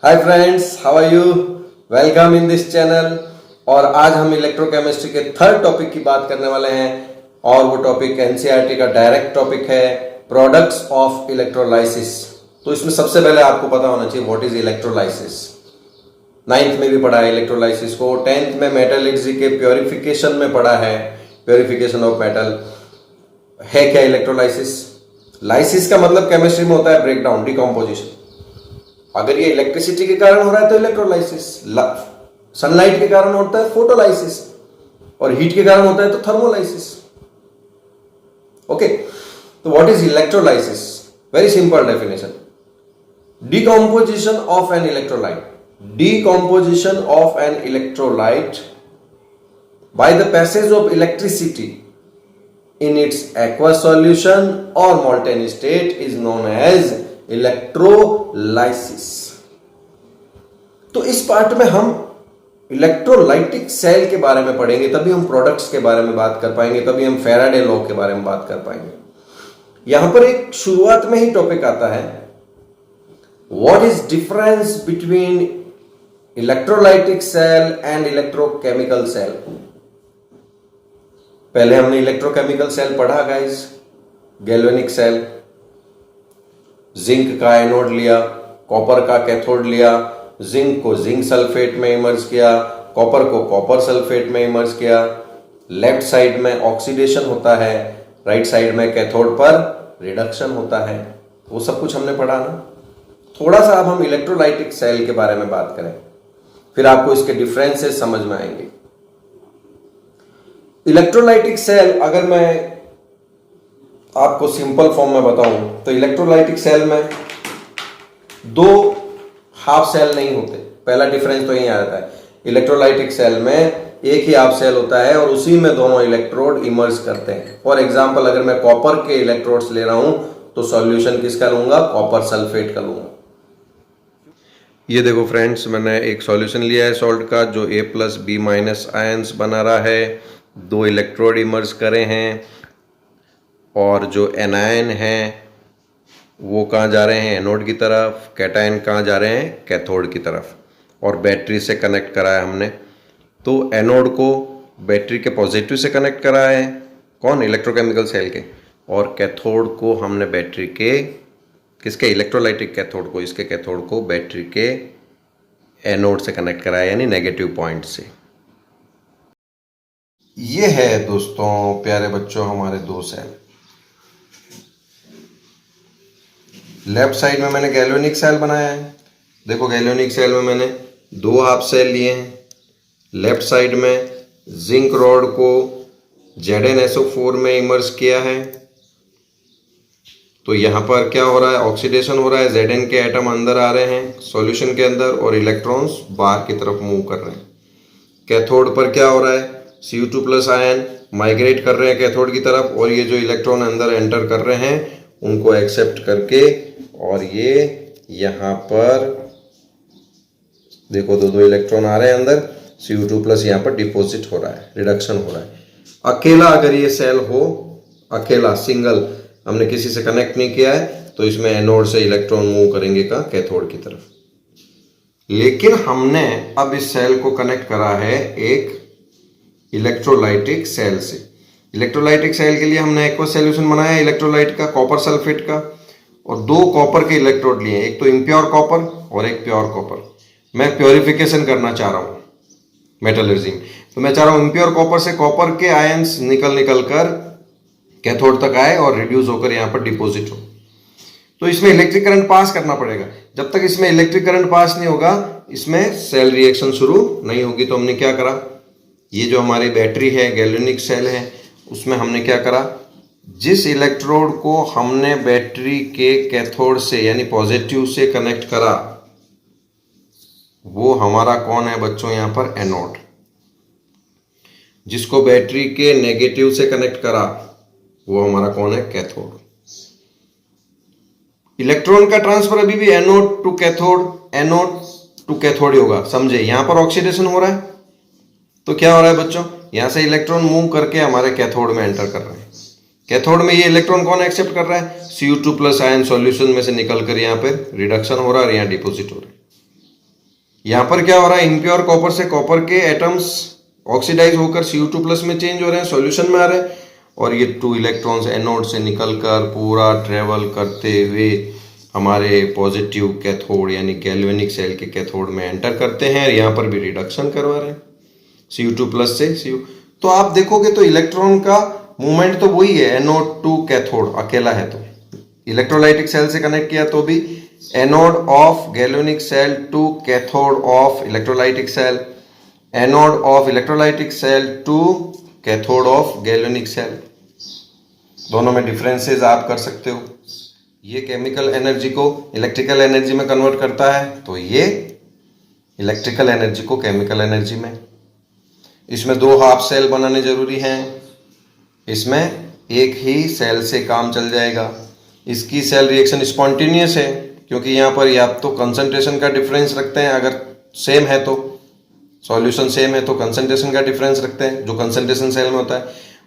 Hi friends, how are you? Welcome in this channel. और आज हम इलेक्ट्रोकेमिस्ट्री के थर्ड टॉपिक की बात करने वाले हैं और वो टॉपिक एनसीईआरटी का डायरेक्ट टॉपिक है, प्रोडक्ट्स ऑफ इलेक्ट्रोलाइसिस। तो इसमें सबसे पहले आपको पता होना चाहिए व्हाट इज इलेक्ट्रोलाइसिस। 9th में भी पढ़ा है इलेक्ट्रोलाइसिस को, 10th में मेटलर्जी के प्योरिफिकेशन में पढ़ा है, प्योरिफिकेशन ऑफ मेटल। है क्या इलेक्ट्रोलाइसिस? लाइसिस का मतलब केमिस्ट्री में होता है ब्रेकडाउन, डिकम्पोजिशन। अगर ये इलेक्ट्रिसिटी के कारण हो रहा है तो इलेक्ट्रोलाइसिस, सनलाइट के कारण होता है फोटोलाइसिस, और हीट के कारण होता है तो थर्मोलाइसिस। ओके, तो what is electrolysis? Very simple definition, decomposition of an electrolyte, decomposition of an electrolyte by the passage of electricity in its aqueous solution or molten state is known as electrolysis. तो इस part में हम electrolytic cell के बारे में पढ़ेंगे, तभी हम प्रोडक्ट्स के बारे में बात कर पाएंगे, तभी हम फैराडे लॉ के बारे में बात कर पाएंगे। यहां पर एक शुरुआत में ही टॉपिक आता है, what is difference between electrolytic cell and electrochemical cell. पहले हमने इलेक्ट्रोकेमिकल सेल पढ़ा गाइस, गैल्वेनिक सेल, जिंक का एनोड लिया, कॉपर का कैथोड लिया, जिंक को जिंक सल्फेट में इमर्ज किया, कॉपर को कॉपर सल्फेट में इमर्ज किया। लेफ्ट साइड में ऑक्सीडेशन होता है, राइट साइड में कैथोड पर रिडक्शन होता है। वो सब कुछ हमने पढ़ा ना। थोड़ा सा अब हम इलेक्ट्रोलाइटिक सेल के बारे में बात करें, फिर आपको इसके डिफरेंसेस समझ में आएंगे। इलेक्ट्रोलाइटिक सेल अगर मैं आपको सिंपल फॉर्म में बताऊं तो इलेक्ट्रोलाइटिक सेल में दो हाफ सेल नहीं होते। पहला डिफरेंस तो यही आ जाता है, इलेक्ट्रोलाइटिक सेल में एक ही हाफ सेल होता है और उसी में दोनों इलेक्ट्रोड इमर्ज करते हैं। फॉर एग्जांपल, अगर मैं कॉपर के इलेक्ट्रोड्स ले रहा हूं तो सॉल्यूशन किसका लूंगा? कॉपर सल्फेट का लूंगा। ये देखो फ्रेंड्स, मैंने एक सॉल्यूशन लिया है सॉल्ट का जो A+B- आयंस बना रहा है, दो इलेक्ट्रोड इमर्ज करे हैं, और जो एनायन हैं वो कहाँ जा रहे हैं? एनोड की तरफ। कैटायन कहाँ जा रहे हैं? कैथोड की तरफ। और बैटरी से कनेक्ट करा है हमने, तो एनोड को बैटरी के पॉजिटिव से कनेक्ट करा है, कौन? इलेक्ट्रोकेमिकल सेल के। और कैथोड को हमने बैटरी के किसके? इलेक्ट्रोलाइटिक कैथोड को, इसके कैथोड को बैटरी के एनोड से कनेक्ट करा है, यानी नेगेटिव पॉइंट से। ये है दोस्तों, प्यारे बच्चों, हमारे दो सेल। लेफ्ट साइड में मैंने गैल्वेनिक सेल बनाया है। देखो, गैल्वेनिक सेल में मैंने दो हाफ सेल लिए हैं। लेफ्ट साइड में जिंक रॉड को ZnSO4 में इमर्ज किया है, तो यहां पर क्या हो रहा है? ऑक्सीडेशन हो रहा है, Zn के एटम अंदर आ रहे हैं सॉल्यूशन के अंदर और इलेक्ट्रॉन्स बाहर की तरफ मूव कर रहे हैं। कैथोड पर क्या हो रहा है? Cu2+ आयन माइग्रेट कर रहे हैं कैथोड की तरफ, और ये जो इलेक्ट्रॉन अंदर एंटर कर रहे हैं उनको एक्सेप्ट करके, और ये यहां पर देखो दो इलेक्ट्रॉन आ रहे हैं अंदर, Cu2+ यहां पर डिपॉजिट हो रहा है, रिडक्शन हो रहा है। अकेला अगर ये सेल हो, अकेला सिंगल, हमने किसी से कनेक्ट नहीं किया है, तो इसमें एनोड से इलेक्ट्रॉन मूव करेंगे का कैथोड की तरफ। लेकिन हमने अब इस सेल को कनेक्ट करा है एक इलेक्ट्रोलाइटिक सेल से। इलेक्ट्रोलाइटिक सेल के लिए हमने एक्वस सॉल्यूशन बनाया है इलेक्ट्रोलाइट का, कॉपर सल्फेट का, और दो कॉपर के इलेक्ट्रोड लिए, एक तो इम्प्योर कॉपर और एक प्योर कॉपर। मैं प्योरिफिकेशन करना चाह रहा हूं मेटलर्जी में, तो मैं चाह रहा हूं इम्प्योर कॉपर से कॉपर के आयंस निकल कर कैथोड तक आए और रिड्यूस होकर यहां पर डिपॉजिट हो। तो इसमें इलेक्ट्रिक करंट पास करना पड़ेगा। जब तक इसमें इलेक्ट्रिक करंट पास नहीं होगा, इसमें सेल रिएक्शन शुरू नहीं होगी। तो हमने क्या करा, ये जो हमारी बैटरी है, गैल्वेनिक सेल है, उसमें हमने क्या करा, जिस इलेक्ट्रोड को हमने बैटरी के कैथोड से यानी पॉजिटिव से कनेक्ट करा, वो हमारा कौन है बच्चों? यहां पर एनोड। जिसको बैटरी के नेगेटिव से कनेक्ट करा, वो हमारा कौन है? कैथोड। इलेक्ट्रॉन का ट्रांसफर अभी भी anode to cathode, anode to cathode ही होगा, समझे? यहां पर ऑक्सीडेशन हो रहा है, तो क्या हो रहा है बच्चों? यहां से इलेक्ट्रॉन मूव करके हमारे कैथोड में एंटर कर रहे हैं। कैथोड में ये इलेक्ट्रॉन कौन एक्सेप्ट कर रहा है? Cu2+ आयन सॉल्यूशन में से निकलकर यहाँ पे रिडक्शन हो रहा है और यहाँ डिपोजिट हो रहा है। यहाँ पर क्या हो रहा है, इम्प्योर कॉपर से कॉपर के एटम्स ऑक्सीडाइज होकर Cu2+ में चेंज हो रहे हैं, सॉल्यूशन में आ रहे हैं, और ये 2 इलेक्ट्रॉन्स एनोड से निकलकर पूरा ट्रेवल करते हुए हमारे पॉजिटिव कैथोड यानी गैल्वेनिक सेल के कैथोड में एंटर करते हैं। यहाँ पर भी रिडक्शन करवा रहे हैं Cu2+ से Cu। तो आप देखोगे तो इलेक्ट्रॉन का मूवमेंट तो वही है, एनोड टू कैथोड अकेला है, तो इलेक्ट्रोलाइटिक सेल से कनेक्ट किया तो भी anode of galvanic cell to cathode of electrolytic cell, anode of electrolytic cell to cathode of galvanic cell. दोनों में डिफरेंसेस आप कर सकते हो। ये केमिकल एनर्जी को इलेक्ट्रिकल एनर्जी में कन्वर्ट करता है, तो ये इलेक्ट्रिकल एनर्जी को केमिकल एनर्जी में। इसमें 2 हाफ सेल बनाने जरूरी हैं, इसमें एक ही सेल से काम चल जाएगा। इसकी सेल रिएक्शन स्पॉन्टेनियस है, क्योंकि यहाँ पर या तो कंसंट्रेशन का डिफरेंस रखते हैं, अगर सेम है तो सॉल्यूशन सेम है तो कंसंट्रेशन का डिफरेंस रखते हैं जो कंसंट्रेशन सेल में होता है,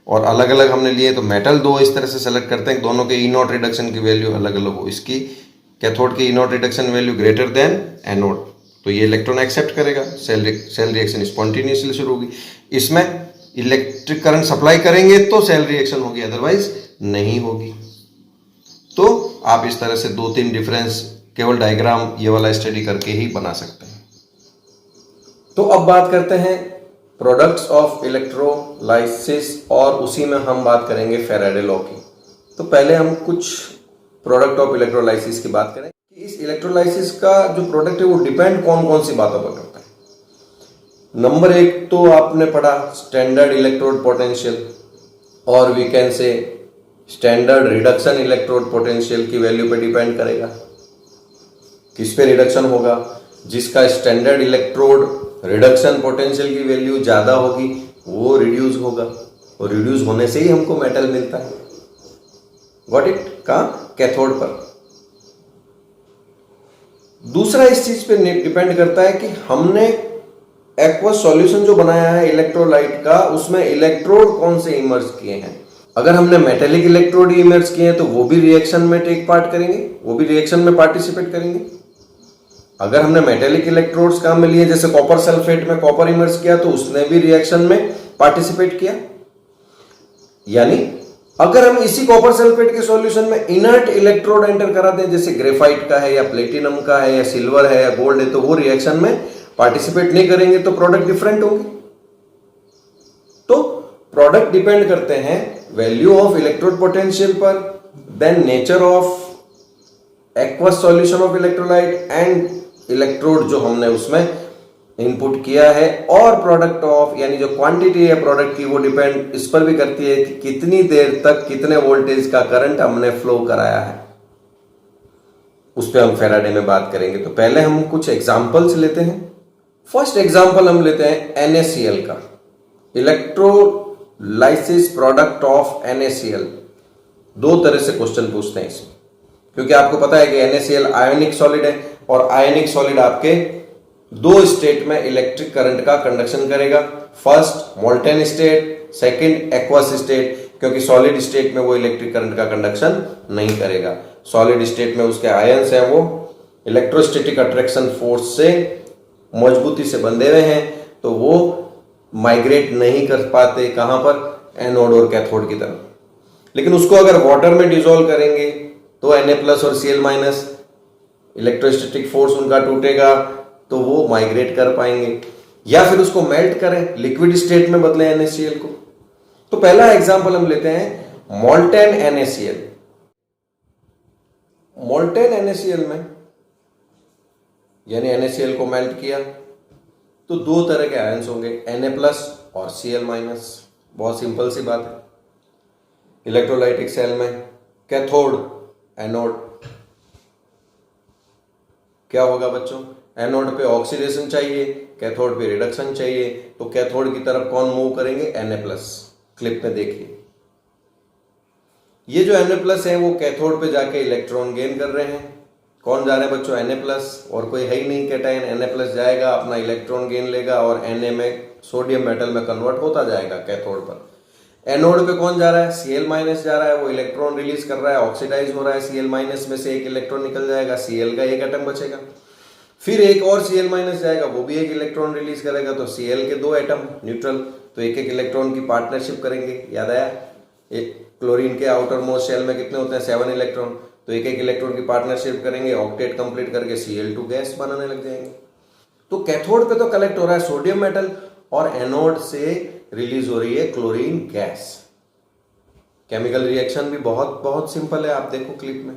और अलग अलग हमने लिए तो मेटल 2 इस तरह से सेलेक्ट करते हैं दोनों के E0 रिडक्शन की वैल्यू अलग अलग हो। इसकी कैथोड की E0 reduction value greater than anode, तो ये इलेक्ट्रॉन एक्सेप्ट करेगा, सेल रिएक्शन स्पॉन्टेनियसली शुरू होगी। इसमें इलेक्ट्रिक करंट सप्लाई करेंगे तो सेल रिएक्शन होगी, अदरवाइज नहीं होगी। तो आप इस तरह से 2-3 डिफरेंस केवल डायग्राम ये वाला स्टडी करके ही बना सकते हैं। तो अब बात करते हैं प्रोडक्ट्स ऑफ इलेक्ट्रोलाइसिस, और उसी में हम बात करेंगे फैराडे लॉ की। तो पहले हम कुछ प्रोडक्ट ऑफ इलेक्ट्रोलाइसिस की बात करें कि इस इलेक्ट्रोलाइसिस का जो प्रोडक्ट है वो डिपेंड कौन कौन सी बातों पर करता है। नंबर 1 तो आपने पढ़ा स्टैंडर्ड इलेक्ट्रोड पोटेंशियल, और we can say standard reduction electrode potential की वैल्यू पे डिपेंड करेगा। किस पे रिडक्शन होगा? जिसका स्टैंडर्ड इलेक्ट्रोड रिडक्शन पोटेंशियल की वैल्यू ज्यादा होगी वो रिड्यूस होगा, और रिड्यूस होने से ही हमको मेटल मिलता है। Got it? कहाँ? कैथोड पर। दूसरा इस चीज पे डिपेंड करता है कि हमने एक्वस सॉल्यूशन जो बनाया है इलेक्ट्रोलाइट का, उसमें इलेक्ट्रोड कौन से इमर्ज किए हैं। अगर हमने मेटेलिक इलेक्ट्रोड इमर्ज किए हैं तो वो भी रिएक्शन में टेक पार्ट करेंगे, वो भी रिएक्शन में पार्टिसिपेट करेंगे। अगर हमने मेटेलिक इलेक्ट्रोड्स काम में लिए, जैसे कॉपर सल्फेट में कॉपर इमर्ज किया, तो उसने भी रिएक्शन में पार्टिसिपेट किया। यानी अगर हम इसी कॉपर सल्फेट के सॉल्यूशन में इनर्ट इलेक्ट्रोड एंटर कराते हैं, जैसे ग्रेफाइट का है या प्लेटिनम का है या सिल्वर है या गोल्ड है, तो वो रिएक्शन में पार्टिसिपेट नहीं करेंगे, तो प्रोडक्ट डिफरेंट होंगे। तो प्रोडक्ट डिपेंड करते हैं वैल्यू ऑफ इलेक्ट्रोड पोटेंशियल पर, then nature of aqueous solution of electrolyte and electrode जो हमने उसमें इनपुट किया है, और प्रोडक्ट ऑफ यानी जो क्वांटिटी है प्रोडक्ट की वो डिपेंड इस पर भी करती है कि कितनी देर तक कितने वोल्टेज का करंट हमने फ्लो कराया है। उस पर हम फैराडे में बात करेंगे। तो पहले हम कुछ एग्जांपल्स लेते हैं। फर्स्ट एग्जांपल हम लेते हैं NaCl का, इलेक्ट्रोलाइसिस प्रोडक्ट ऑफ NaCl। 2 तरह से क्वेश्चन पूछते हैं इसमें, क्योंकि आपको पता है कि NaCl आयोनिक सॉलिड है, और आयोनिक सॉलिड आपके 2 स्टेट में इलेक्ट्रिक करंट का कंडक्शन करेगा। First molten state, second aqueous state, क्योंकि सॉलिड स्टेट में वो इलेक्ट्रिक करंट का कंडक्शन नहीं करेगा। सॉलिड स्टेट में उसके आयंस हैं वो इलेक्ट्रोस्टैटिक अट्रैक्शन फोर्स से मजबूती से बंधे हुए हैं, तो वो माइग्रेट नहीं कर पाते कहां पर? एनोड और कैथोड की तरफ। लेकिन उसको अगर वाटर में डिसॉल्व करेंगे तो Na+ और Cl- इलेक्ट्रोस्टैटिक फोर्स उनका टूटेगा, तो वो माइग्रेट कर पाएंगे। या फिर उसको मेल्ट करें, लिक्विड स्टेट में बदले NaCl को। तो पहला एग्जांपल हम लेते हैं मोल्टेन NaCl। मोल्टेन NaCl में यानी NaCl को मेल्ट किया तो 2 तरह के आयंस होंगे, Na+ और Cl-। बहुत सिंपल सी बात है। इलेक्ट्रोलाइटिक सेल में कैथोड एनोड, क्या होगा बच्चों? एनोड पे ऑक्सीडेशन चाहिए, कैथोड पे रिडक्शन चाहिए, तो कैथोड की तरफ कौन मूव करेंगे? Na+। क्लिप में देखिए, ये जो Na+ है वो कैथोड पे जाके इलेक्ट्रॉन गेन कर रहे हैं। कौन जा रहे हैं बच्चों? Na+, और कोई है ही नहीं कैटायन। Na+ जाएगा, अपना इलेक्ट्रॉन गेन लेगा, और Na में सोडियम मेटल में कन्वर्ट होता जाएगा कैथोड पर। एनोड पे कौन जा रहा है? Cl- जा रहा है, वो इलेक्ट्रॉन रिलीज कर रहा है, ऑक्सीडाइज हो रहा है, Cl- में से एक इलेक्ट्रॉन निकल जाएगा, Cl का एक एटम बचेगा। फिर एक और Cl माइनस जाएगा, वो भी एक इलेक्ट्रॉन रिलीज करेगा, तो Cl के दो एटम न्यूट्रल, तो एक एक इलेक्ट्रॉन की पार्टनरशिप करेंगे। याद आया? एक क्लोरीन के आउटर मोस्ट शेल में कितने होते हैं? 7 इलेक्ट्रॉन, तो एक एक इलेक्ट्रॉन की पार्टनरशिप करेंगे, ऑक्टेट कंप्लीट करके Cl2 गैस बनाने लग जाएंगे। तो कैथोड पे तो कलेक्ट हो रहा है सोडियम मेटल, और एनोड से रिलीज हो रही है क्लोरीन गैस। केमिकल रिएक्शन भी बहुत बहुत सिंपल है, आप देखो क्लिप में।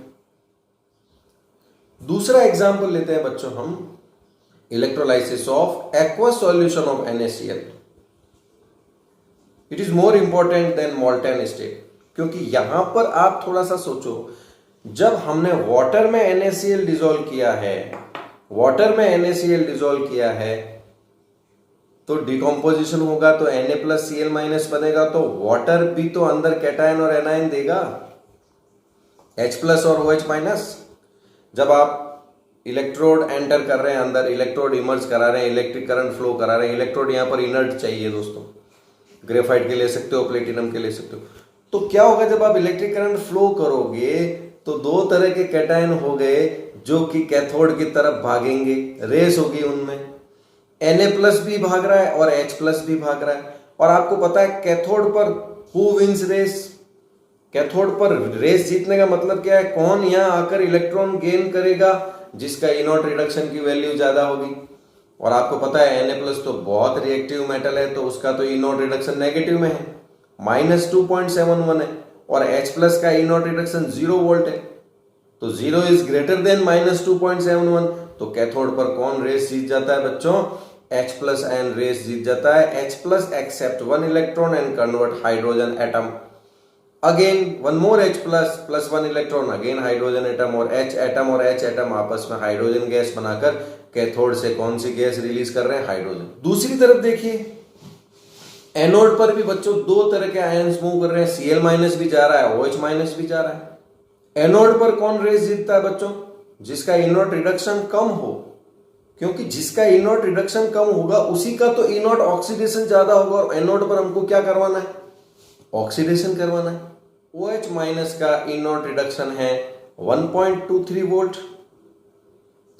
दूसरा एग्जांपल लेते हैं बच्चों हम, electrolysis of aqueous solution of NaCl। It is more important than molten state, क्योंकि यहां पर आप थोड़ा सा सोचो, जब हमने वाटर में NaCl डिसॉल्व किया है, वाटर में NaCl डिसॉल्व किया है, तो डिकम्पोजिशन होगा तो Na+Cl- बनेगा, तो वाटर भी तो अंदर कैटायन और एनायन देगा, H+ और OH-। जब आप इलेक्ट्रोड एंटर कर रहे हैं अंदर, इलेक्ट्रोड इमर्ज करा रहे हैं, इलेक्ट्रिक करंट फ्लो करा रहे हैं, इलेक्ट्रोड यहां पर इनर्ट चाहिए दोस्तों, ग्रेफाइट के ले सकते हो, प्लेटिनम के ले सकते हो। तो क्या होगा, जब आप इलेक्ट्रिक करंट फ्लो करोगे तो दो तरह के कैटायन हो गए जो कि कैथोड की तरफ भागेंगे, रेस होगी उनमें, Na+ भी भाग रहा है और H+ भी भाग रहा है। और आपको पता है कैथोड पर हु विंस रेस, कैथोड पर रेस जीतने का मतलब क्या है? कौन यहां आकर इलेक्ट्रॉन गेन करेगा, जिसका इनॉट रिडक्शन की वैल्यू ज्यादा होगी। और आपको पता है Na+ तो बहुत रिएक्टिव मेटल है, तो उसका तो इनॉट रिडक्शन नेगेटिव में है, -2.71 है, और H+ का इनॉट रिडक्शन 0 वोल्ट है, तो 0 इज ग्रेटर देन -2.71। तो कैथोड पर कौन रेस जीत जाता है बच्चों? H+ एन रेस जीत जाता है। H+ accept 1 electron and convert hydrogen atom, again one more H+ plus 1 electron, again hydrogen atom, और H एटम और H एटम आपस में हाइड्रोजन गैस बनाकर कैथोड से कौन सी गैस रिलीज कर रहे हैं? हाइड्रोजन। दूसरी तरफ देखिए, एनोड पर भी बच्चों दो तरह के आयंस मूव कर रहे हैं, Cl- भी जा रहा है, OH- भी जा रहा है। एनोड पर कौन रेस जीतता है बच्चों? जिसका इनॉट रिडक्शन कम हो, क्योंकि जिसका इनॉट रिडक्शन कम होगा उसी का तो इनॉट ऑक्सीडेशन ज्यादा होगा, और एनोड पर हमको क्या करवाना है? ऑक्सीडेशन करवाना है। OH- का इनॉट रिडक्शन है 1.23 वोल्ट,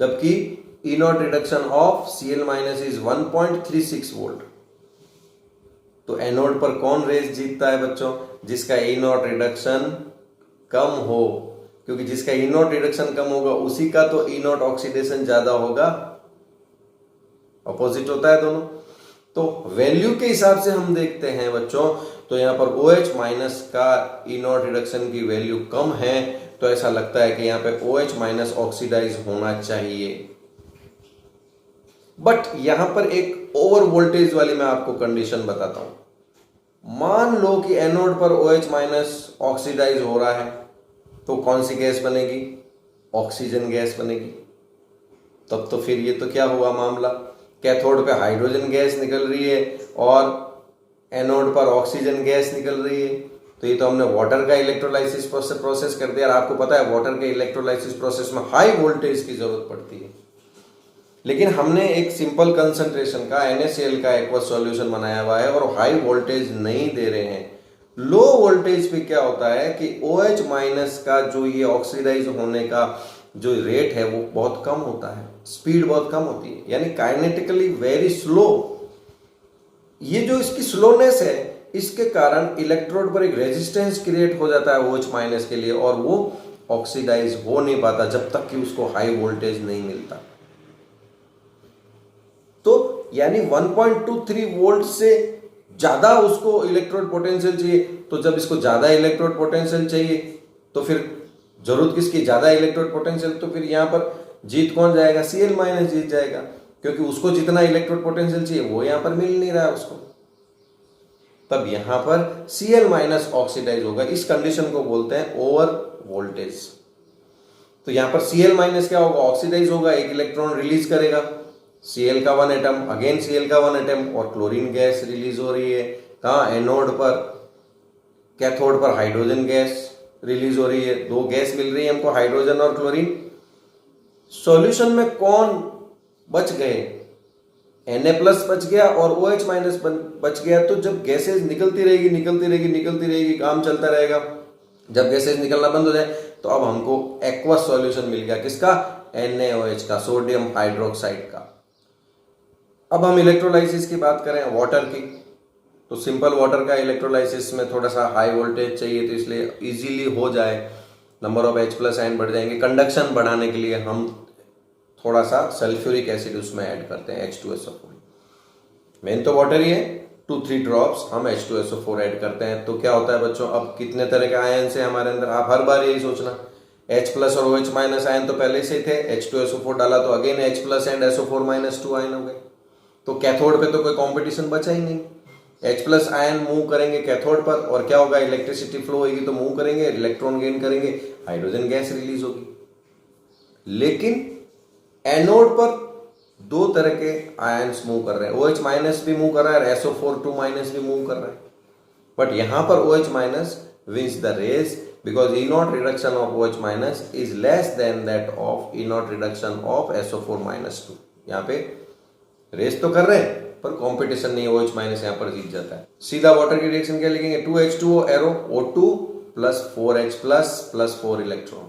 जबकि E naught reduction of Cl- is 1.36 volt. तो एनोड पर कौन रेस जीतता है बच्चों? जिसका इनॉट रिडक्शन कम हो, क्योंकि जिसका इनॉट रिडक्शन कम होगा उसी का तो इनॉट ऑक्सीडेशन ज्यादा होगा, अपोजिट होता है दोनों। तो वैल्यू के हिसाब से हम देखते हैं बच्चों, तो यहां पर OH- का इनॉट रिडक्शन की वैल्यू कम है, तो ऐसा लगता है कि यहां पे OH- ऑक्सीडाइज होना चाहिए। बट यहां पर एक ओवर वोल्टेज वाली मैं आपको कंडीशन बताता हूं। मान लो कि एनोड पर OH- ऑक्सीडाइज हो रहा है, तो कौन सी गैस बनेगी? ऑक्सीजन गैस बनेगी। तब तो फिर ये तो क्या हुआ मामला, कैथोड पे हाइड्रोजन गैस निकल रही है और एनोड पर ऑक्सीजन गैस निकल रही है, तो ये तो हमने वाटर का इलेक्ट्रोलाइसिस प्रोसेस कर दिया। और आपको पता है वाटर के इलेक्ट्रोलाइसिस प्रोसेस में हाई वोल्टेज की जरूरत पड़ती है, लेकिन हमने एक सिंपल कंसंट्रेशन का NaCl का एक्वस सॉल्यूशन बनाया हुआ है और हाई वोल्टेज नहीं दे रहे हैं। लो वोल्टेज पे क्या होता है कि OH- का जो ये ऑक्सीडाइज होने का जो रेट है वो बहुत कम होता है, स्पीड बहुत कम होती है, यानी काइनेटिकली वेरी स्लो। ये जो इसकी स्लोनेस है, इसके कारण इलेक्ट्रोड पर एक रेजिस्टेंस क्रिएट हो जाता है OH- के लिए, और वो ऑक्सीडाइज हो नहीं पाता जब तक कि उसको हाई वोल्टेज नहीं मिलता। तो यानी 1.23 वोल्ट से ज्यादा उसको इलेक्ट्रोड पोटेंशियल चाहिए। तो जब इसको ज्यादा इलेक्ट्रोड पोटेंशियल चाहिए तो फिर जरूरत किसकी? ज्यादा इलेक्ट्रोड पोटेंशियल। तो फिर यहां पर जीत कौन जाएगा? Cl- जीत जाएगा, क्योंकि उसको जितना इलेक्ट्रोड पोटेंशियल चाहिए वो यहां पर मिल नहीं रहा है उसको। तब यहां पर Cl- ऑक्सीडाइज होगा। इस कंडीशन को बोलते हैं ओवर वोल्टेज। तो यहां पर Cl- क्या होगा? ऑक्सीडाइज होगा, एक इलेक्ट्रॉन रिलीज करेगा, Cl का 1 एटम, अगेन Cl का 1 एटम, और क्लोरीन गैस रिलीज हो रही है। कहां? एनोड पर। कैथोड पर हाइड्रोजन गैस रिलीज हो रही है, दो गैस मिल रही है हमको, हाइड्रोजन और क्लोरीन। सॉल्यूशन में कौन बच गए? Na+ बच गया और OH- बच गया। तो जब गैसेज निकलती रहेगी, काम चलता रहेगा। जब गैसेज निकलना बंद हो जाए तो अब हमको एक्वस सॉल्यूशन मिल गया, किसका? NaOH का, सोडियम हाइड्रोक्साइड का। अब हम इलेक्ट्रोलाइसिस की बात करें वाटर की, तो सिंपल वाटर का इलेक्ट्रोलाइसिस में थोड़ा सा हाई वोल्टेज चाहिए, तो इसलिए इजीली हो जाए, नंबर ऑफ H+ आयन बढ़ जाएंगे। कंडक्शन बढ़ाने के लिए हम थोड़ा सा सल्फ्यूरिक एसिड उसमें ऐड करते हैं, H2SO4। मेन तो वाटर ही है, 2-3 ड्रॉप्स हम H2SO4 ऐड करते हैं। तो क्या होता है बच्चों, अब कितने तरह के आयन है हमारे अंदर, आप हर बार यही सोचना, H+ और OH- आयन तो पहले से ही थे, H2SO4 डाला तो again H+ and SO4-2 ion हो गए। तो कैथोड पे तो कोई कंपटीशन बचा ही नहीं। H+ आयन मूव करेंगे कैथोड पर और क्या होगा, इलेक्ट्रिसिटी फ्लो होगी तो मूव करेंगे, इलेक्ट्रॉन गेन करेंगे, हाइड्रोजन गैस रिलीज होगी। लेकिन एनोड पर दो तरह के आयन्स मूव कर रहे हैं, OH- भी मूव कर रहा है और SO4-2- भी मूव कर रहा है। बट यहां पर OH- wins the race because E0 reduction of OH- is less than that of E0 reduction of SO4-2। यहाँ पे रेस तो कर रहे हैं पर कंपटीशन नहीं, OH- यहाँ पर जीत जाता है। सीधा वाटर की रिएक्शन क्या लिखेंगे, 2H2O arrow O2 + 4H+ + 4 electron.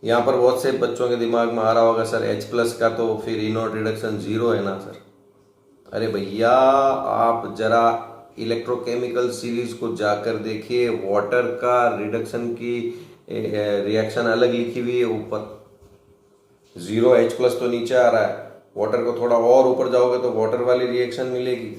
यहाँ पर बहुत से बच्चों के दिमाग में आ रहा होगा, सर H+ का तो फिर E0 रिडक्शन 0 है ना सर। अरे भैया, आप जरा इलेक्ट्रोकेमिकल सीरीज को जाकर देखिए, वाटर का रिडक्शन की रिएक्शन अलग लिखी हुई है ऊपर, 0 H+ तो नीचे आ रहा है, वाटर को थोड़ा और ऊपर जाओगे तो वाटर वाली रिएक्शन मिलेगी।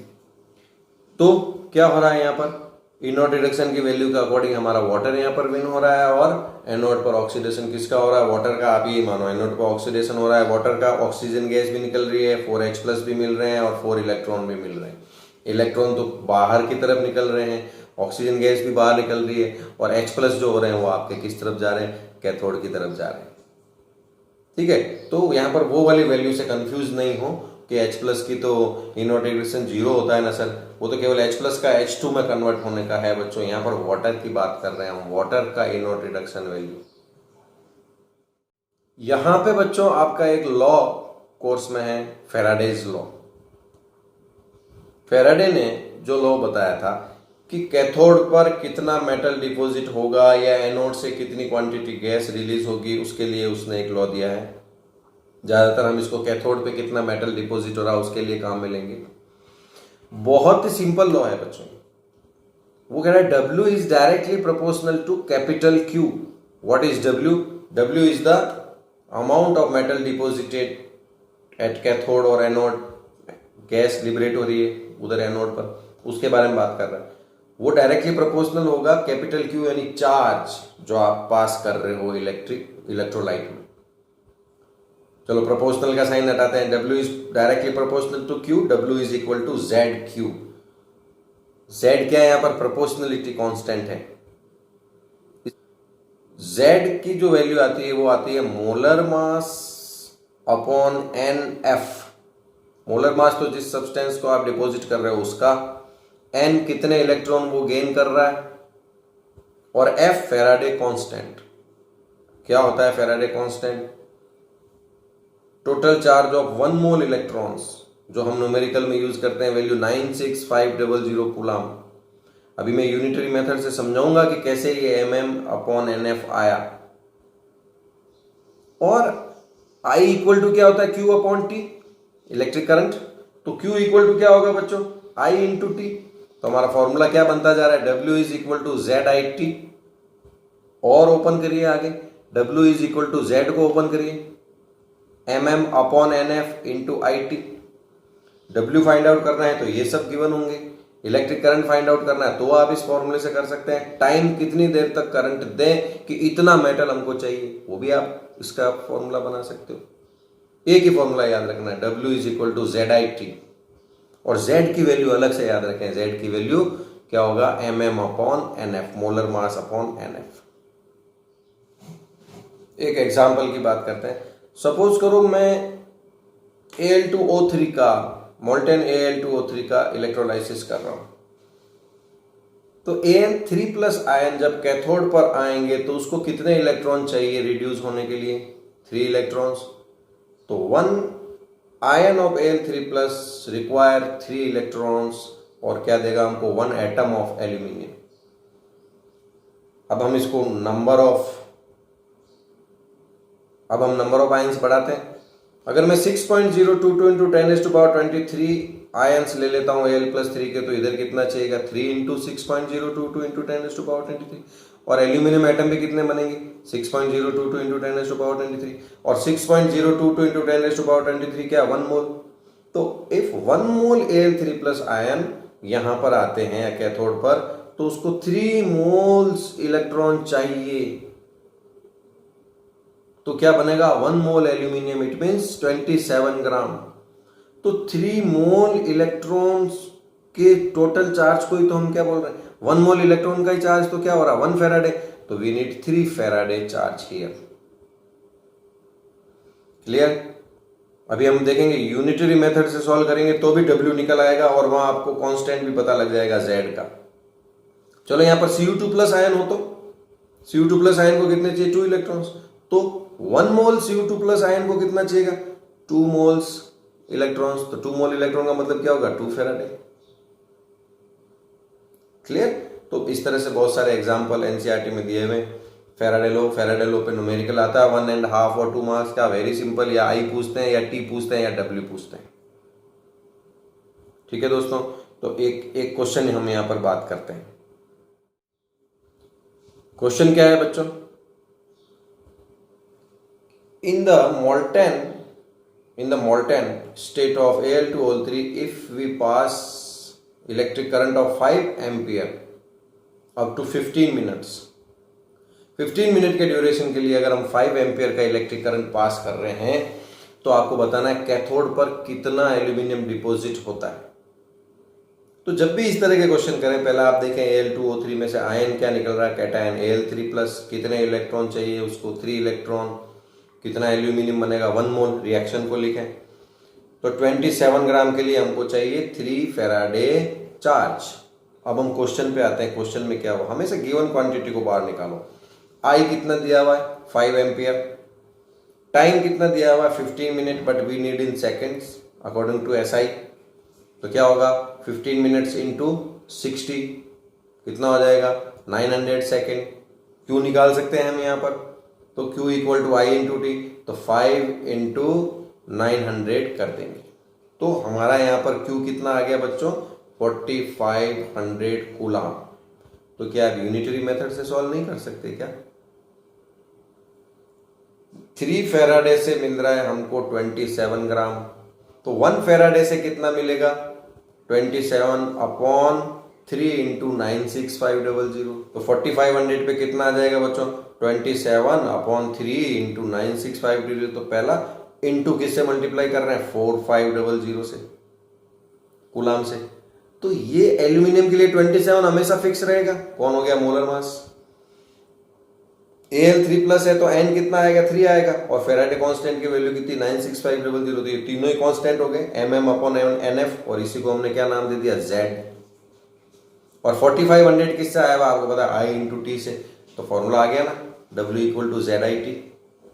तो क्या हो रहा है यहाँ पर, E0 रिडक्शन की वैल्यू के अकॉर्डिंग हमारा वाटर यहाँ पर विन हो रहा है और एनोड पर ऑक्सीडेशन किसका हो रहा है, वाटर का। आप ये मानो एनोड पर ऑक्सीडेशन हो रहा है वाटर का, ऑक्सीजन गैस भी निकल रही है, 4H+ भी मिल रहे हैं और 4 इलेक्ट्रॉन भी मिल रहे हैं। इलेक्ट्रॉन तो बाहर की तरफ निकल रहे हैं, ऑक्सीजन गैस भी बाहर निकल रही है और H+ जो हो रहे हैं वो आपके किस तरफ जा रहे हैं, कैथोड की तरफ जा रहे हैं। ठीक है, तो यहाँ पर वो वाली वैल्यू से कंफ्यूज नहीं हो कि H+ की तो E0 रिडक्शन 0 होता है ना सर, वो तो केवल H+ का H2 में कन्वर्ट होने का है बच्चों। यहाँ पर वाटर की बात कर रहे हैं हम, वाटर का E0 रिडक्शन वैल्यू। यहाँ पे बच्चों आपका एक लॉ कोर्स में है, फैराडेज लॉ। फैराडे ने जो लॉ बताया था कि कैथोड पर कितना मेटल डिपॉजिट होगा या एनोड से कितनी क्वांटिटी गैस रिलीज होगी, उसके लिए उसने एक लॉ दिया है। ज्यादातर हम इसको कैथोड पे कितना मेटल डिपॉजिट हो रहा है उसके लिए काम में लेंगे। बहुत ही सिंपल लॉ है बच्चों, वो कह रहा है W is directly proportional to capital Q। What is W? W is the amount of metal deposited at cathode और एनोड, गैस लिबरेट हो रही है उधर एनोड पर, उसके बारे में बात कर रहा है। वो डायरेक्टली प्रोपोर्शनल होगा कैपिटल Q यानी चार्ज जो आप पास कर रहे हो इलेक्ट्रोलाइट में। चलो प्रोपोर्शनल का साइन हटाते हैं, W is directly proportional to Q, W is equal to ZQ। Z क्या है यहाँ पर, प्रोपोर्शनलिटी कांस्टेंट है। Z की जो वैल्यू आती है वो आती है molar mass upon NF। Molar mass तो जिस सब्सटेंस को आप डिपॉजिट कर रहे हो उसका, N कितने इलेक्ट्रॉन वो गेन कर रहा है और F फैराडे कांस्टेंट। क्या होता है Faraday constant? Total charge of 1 mole electrons, जो हम न्यूमेरिकल में यूज करते हैं, वैल्यू 96500 कूलम। अभी मैं यूनिटरी मेथड से समझाऊंगा कि कैसे ये mm/NF आया। और I इक्वल टू क्या होता है, Q/T, इलेक्ट्रिक करंट। तो Q इक्वल टू क्या होगा बच्चों, I × T। तो हमारा फॉर्मूला क्या बनता जा रहा है, W is equal to ZIT। और ओपन करिए आगे, W is equal to Z को ओपन करिए, mm/NF × IT। W find out करना है तो ये सब गिवन होंगे, इलेक्ट्रिक करंट फाइंड आउट करना है तो आप इस फॉर्मूले से कर सकते हैं। टाइम कितनी देर तक करंट दें कि इतना मेटल हमको चाहिए, वो भी आप इसका फॉर्मूला बना सकते हो। एक ही फॉर्मूला याद रखना है, W is equal to ZIT। और Z की वैल्यू अलग से याद रखें, Z की वैल्यू क्या होगा, mm/NF, molar mass upon NF। एक एग्जाम्पल की बात करते हैं। सपोज करो मैं Al2O3 का, मोल्टेन Al2O3 का इलेक्ट्रोलाइसिस कर रहा हूं। तो An3+ आयन जब कैथोड पर आएंगे तो उसको कितने इलेक्ट्रॉन चाहिए रिड्यूस होने के लिए, 3 इलेक्ट्रॉन्स। तो 1 ion of Al3+ require 3 electrons और क्या देगा हमको, 1 एटम ऑफ एल्यूमिनियम। अब हम इसको नंबर ऑफ आयंस बढ़ाते हैं। अगर मैं 6.022 इंटू 10⁻23 आयंस ले लेता हूँ Al+3 के, तो इधर कितना चाहिएगा 3 इंटू 6.022 इंटू 10⁻23। और एल्यूमिनियम एटम भी कितने बनेंगे 6.022 इंटू 10⁻23, और 6.022 इंटू 10⁻23 क्या 1 मोल। तो इफ 1 मोल Al3+ आयन यहां पर आते हैं कैथोड पर, तो उसको 3 मोल्स इलेक्ट्रॉन चाहिए। तो क्या बनेगा 1 मोल एल्यूमिनियम इट मीन्स 27 ग्राम। तो 3 मोल इलेक्ट्रॉन्स के टोटल चार्ज को ही तो हम क्या बोल रहे हैं, 1 मोल इलेक्ट्रॉन का ही चार्ज तो क्या हो रहा है 1 फेराडे, तो we need 3 faraday charge here. Clear. अभी हम देखेंगे यूनिटरी मेथड से सॉल्व करेंगे तो भी W निकल आएगा और वहां आपको कांस्टेंट भी पता लग जाएगा Z का। चलो यहां पर Cu2+ आयन हो तो Cu2+ आयन को कितने चाहिए 2 इलेक्ट्रॉन्स, तो 1 मोल Cu2+ आयन को कितना चाहिएगा 2 मोल्स इलेक्ट्रॉन्स। तो 2 मोल इलेक्ट्रॉन का मतलब क्या होगा 2 फेराडे। क्लियर। तो इस तरह से बहुत सारे एग्जांपल एनसीईआरटी में दिए हुए। फेराडे लो पे न्यूमेरिकल आता है 1.5 और 2 मार्क्स का, वेरी सिंपल। या I पूछते हैं या T पूछते हैं या W पूछते हैं। ठीक है दोस्तों, तो एक क्वेश्चन हम यहां पर बात करते हैं। क्वेश्चन क्या है बच्चों, in the molten state of Al2O3 if we pass electric current of 5 ampere up to 15 minutes, 15 minute के ड्यूरेशन के लिए अगर हम 5 एम्पियर का इलेक्ट्रिक करंट पास कर रहे हैं, तो आपको बताना है कैथोड पर कितना एल्यूमिनियम डिपॉजिट होता है। तो जब भी इस तरह के क्वेश्चन करें, पहला आप देखें Al2O3 में से आयन क्या निकल रहा है कैटायन Al3+, कितने इलेक्ट्रॉन चाहिए उसको 3 इलेक्ट्रॉन, कितना एल्यूमिनियम बनेगा 1 मोल, रिएक्शन को लिखें। तो 27 ग्राम के लिए हमको चाहिए 3 फेराडे चार्ज। अब हम क्वेश्चन पे आते हैं। क्वेश्चन में क्या हुआ, हमेशा गिवन क्वांटिटी को बाहर निकालो। आई कितना दिया हुआ है 5 एम्पियर, टाइम कितना दिया हुआ है 15 minute, but we need in seconds according to SI। तो क्या होगा 15 मिनट्स इंटू 60 कितना हो जाएगा 900 सेकेंड। क्यू निकाल सकते हैं हम यहाँ पर, तो Q equal to I into T, तो 5 इंटू 900 कर देंगे। तो हमारा यहाँ पर Q कितना आ गया बच्चों 4500 कूलम। तो क्या आप यूनिटरी मेथड से सॉल्व नहीं कर सकते क्या। 3 फेराडे से मिल रहा है हमको 27 ग्राम, तो 1 फेराडे से कितना मिलेगा 27/3 इंटू 96500। तो 4500 पे कितना आ जाएगा बच्चों 27/3 इंटू 96500। तो पहला इंटू किससे मल्टीप्लाई कर रहे हैं 4500 से, कूलम से। तो ये एल्यूमिनियम के लिए 27 हमेशा फिक्स रहेगा। कौन हो गया मोलर मास। Al3+ है तो N कितना आएगा 3 आएगा, और फेराडे कांस्टेंट की वैल्यू कितनी 96500। तो ये तीनों ही कांस्टेंट हो गए mm/NF, और इसी को हमने क्या नाम दे दिया Z। और 4500 किससे आया हुआ आपको पता है I इंटू टी से। तो फॉर्मूला आ गया ना W इक्वल टू ZIT।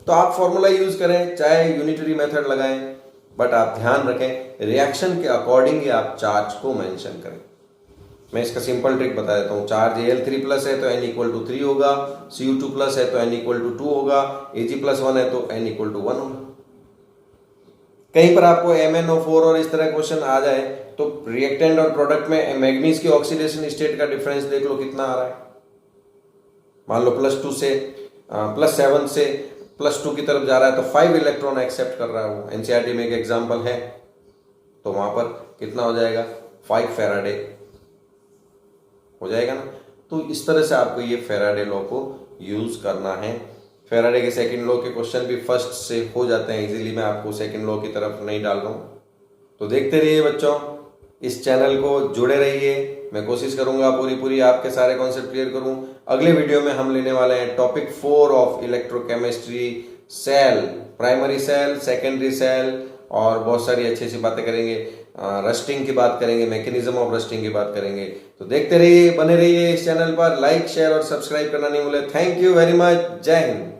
तो आप फॉर्मूला यूज करें चाहे यूनिटरी मेथड लगाएं, बट आप ध्यान रखें रिएक्शन के अकॉर्डिंग ही आप चार्ज को मेंशन करें। मैं इसका सिंपल ट्रिक बता देता हूँ। चार्ज Al3+ है तो N इक्वल टू 3 होगा, Cu2+ है तो N इक्वल टू 2 होगा, Ag+1 है तो N इक्वल टू 1 होगा। कहीं पर आपको MnO4 और इस तरह क्वेश्चन आ जाए तो रिएक्टेंट और प्रोडक्ट में मैग्नीज की ऑक्सीडेशन स्टेट का डिफरेंस देख लो कितना आ रहा है। मान लो +7 से +2 की तरफ जा रहा है तो 5 इलेक्ट्रॉन एक्सेप्ट कर रहा है वो। एनसीईआरटी में एक एग्जांपल है, तो वहां पर कितना हो जाएगा 5 फेराडे हो जाएगा ना। तो इस तरह से आपको ये फेराडे लॉ को यूज करना है। फेराडे के सेकंड लॉ के क्वेश्चन भी फर्स्ट से हो जाते हैं इजीली, मैं आपको सेकंड लॉ की तरफ नहीं डाल रहा हूँ। तो देखते रहिए बच्चों, इस चैनल को जुड़े रहिए। मैं कोशिश करूंगा पूरी आपके सारे कॉन्सेप्ट क्लियर करूं। अगले वीडियो में हम लेने वाले हैं topic 4 of electrochemistry, cell, primary cell, secondary cell, और बहुत सारी अच्छी बातें करेंगे। रस्टिंग की बात करेंगे, मैकेनिज्म ऑफ रस्टिंग की बात करेंगे। तो देखते रहिए, बने रहिए इस चैनल पर। लाइक, शेयर और सब्सक्राइब करना नहीं भूले। Thank you very much. जय हिंद।